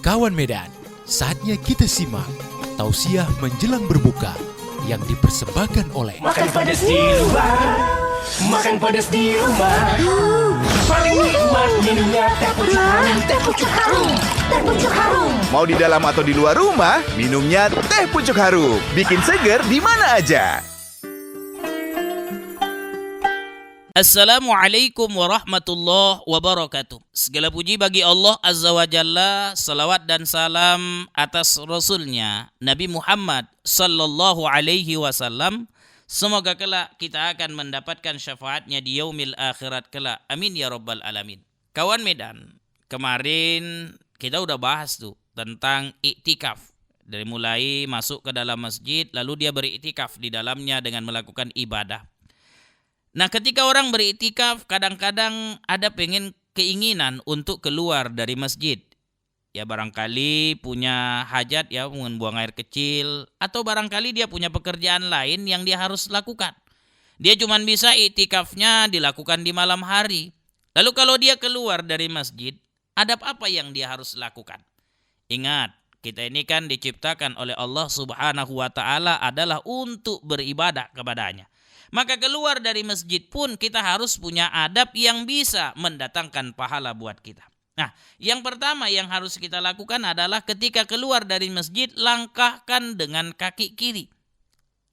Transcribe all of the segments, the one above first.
Kawan Medan, saatnya kita simak tausiah menjelang berbuka yang dipersembahkan oleh Makan pedas di luar, makan pedas di rumah. Paling nikmat minumnya teh pucuk harum, teh pucuk harum, teh pucuk harum. Mau di dalam atau di luar rumah, minumnya teh pucuk harum. Bikin seger di mana aja. Assalamualaikum warahmatullahi wabarakatuh. Segala puji bagi Allah Azza wa Jalla, salawat dan salam atas Rasulnya Nabi Muhammad sallallahu alaihi wasallam. Semoga kelak kita akan mendapatkan syafaatnya di yaumil akhirat kelak. Amin ya rabbal alamin. Kawan Medan, kemarin kita udah bahas tuh tentang iktikaf. Dari mulai masuk ke dalam masjid, lalu dia beriktikaf di dalamnya dengan melakukan ibadah. Nah, ketika orang beriktikaf, kadang-kadang ada keinginan untuk keluar dari masjid. Ya barangkali punya hajat, ya membuang air kecil, atau barangkali dia punya pekerjaan lain yang dia harus lakukan. Dia cuma bisa iktikafnya dilakukan di malam hari. Lalu kalau dia keluar dari masjid, adab apa yang dia harus lakukan? Ingat, kita ini kan diciptakan oleh Allah Subhanahu wa Ta'ala adalah untuk beribadah kepadanya. Maka keluar dari masjid pun kita harus punya adab yang bisa mendatangkan pahala buat kita. Nah, yang pertama yang harus kita lakukan adalah ketika keluar dari masjid, langkahkan dengan kaki kiri.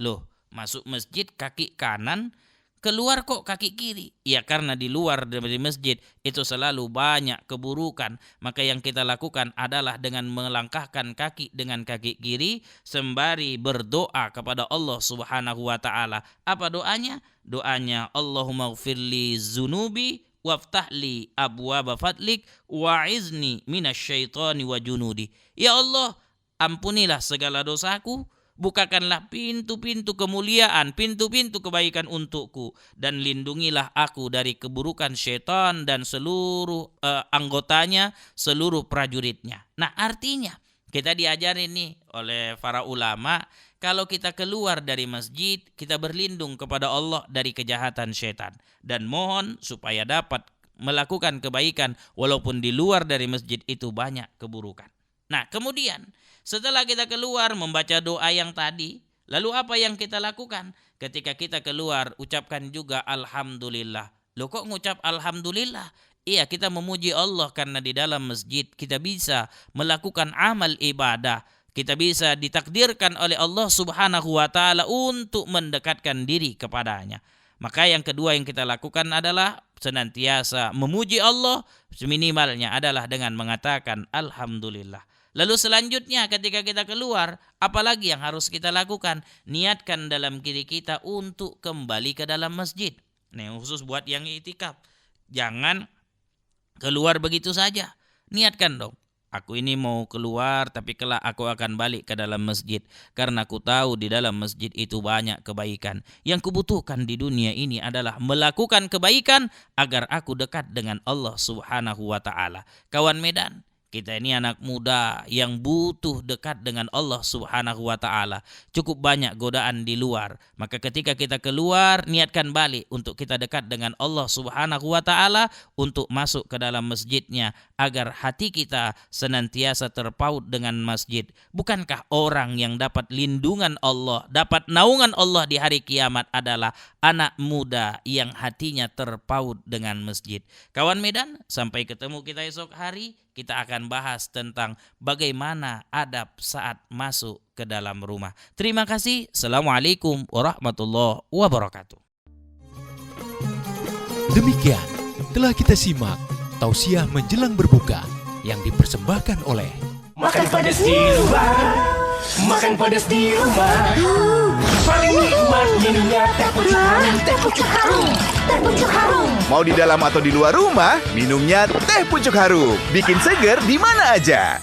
Loh, masuk masjid kaki kanan, keluar kok kaki kiri? Ya karena di luar dari masjid itu selalu banyak keburukan. Maka yang kita lakukan adalah dengan melangkahkan kaki dengan kaki kiri sembari berdoa kepada Allah Subhanahu wa Ta'ala. Apa doanya? Doanya Allahumma gfirli zunubi waftahli abwaba fadlik wa'izni minasyaitani wa junudi. Ya Allah, ampunilah segala dosaku, bukakanlah pintu-pintu kemuliaan, pintu-pintu kebaikan untukku, dan lindungilah aku dari keburukan syaitan dan seluruh anggotanya, seluruh prajuritnya. Nah, artinya kita diajarin nih oleh para ulama, kalau kita keluar dari masjid, kita berlindung kepada Allah dari kejahatan syaitan. Dan mohon supaya dapat melakukan kebaikan walaupun di luar dari masjid itu banyak keburukan. Nah, kemudian setelah kita keluar membaca doa yang tadi, lalu apa yang kita lakukan? Ketika kita keluar, ucapkan juga Alhamdulillah. Loh kok ngucap Alhamdulillah? Iya, kita memuji Allah karena di dalam masjid kita bisa melakukan amal ibadah. Kita bisa ditakdirkan oleh Allah Subhanahu wa Ta'ala untuk mendekatkan diri kepadanya. Maka yang kedua yang kita lakukan adalah senantiasa memuji Allah, seminimalnya adalah dengan mengatakan Alhamdulillah. Lalu selanjutnya ketika kita keluar, apalagi yang harus kita lakukan? Niatkan dalam diri kita untuk kembali ke dalam masjid. Nah, khusus buat yang iktikaf. Jangan keluar begitu saja. Niatkan dong. Aku ini mau keluar tapi kelak aku akan balik ke dalam masjid. Karena aku tahu di dalam masjid itu banyak kebaikan. Yang kubutuhkan di dunia ini adalah melakukan kebaikan agar aku dekat dengan Allah Subhanahu wa Ta'ala. Kawan Medan, kita ini anak muda yang butuh dekat dengan Allah Subhanahu wa Ta'ala. Cukup banyak godaan di luar. Maka ketika kita keluar, niatkan balik untuk kita dekat dengan Allah Subhanahu wa Ta'ala, untuk masuk ke dalam masjidnya agar hati kita senantiasa terpaut dengan masjid. Bukankah orang yang dapat lindungan Allah, dapat naungan Allah di hari kiamat adalah anak muda yang hatinya terpaut dengan masjid? Kawan Medan, sampai ketemu kita esok hari. Kita akan bahas tentang bagaimana adab saat masuk ke dalam rumah. Terima kasih. Assalamualaikum warahmatullahi wabarakatuh. Demikian telah kita simak tausiah menjelang berbuka yang dipersembahkan oleh Makan pedas di luar, makan pedas di rumah. Paling nikmat minumnya teh pucuk harum, teh pucuk harum, teh pucuk harum. Mau di dalam atau di luar rumah, minumnya teh pucuk harum. Bikin seger di mana aja.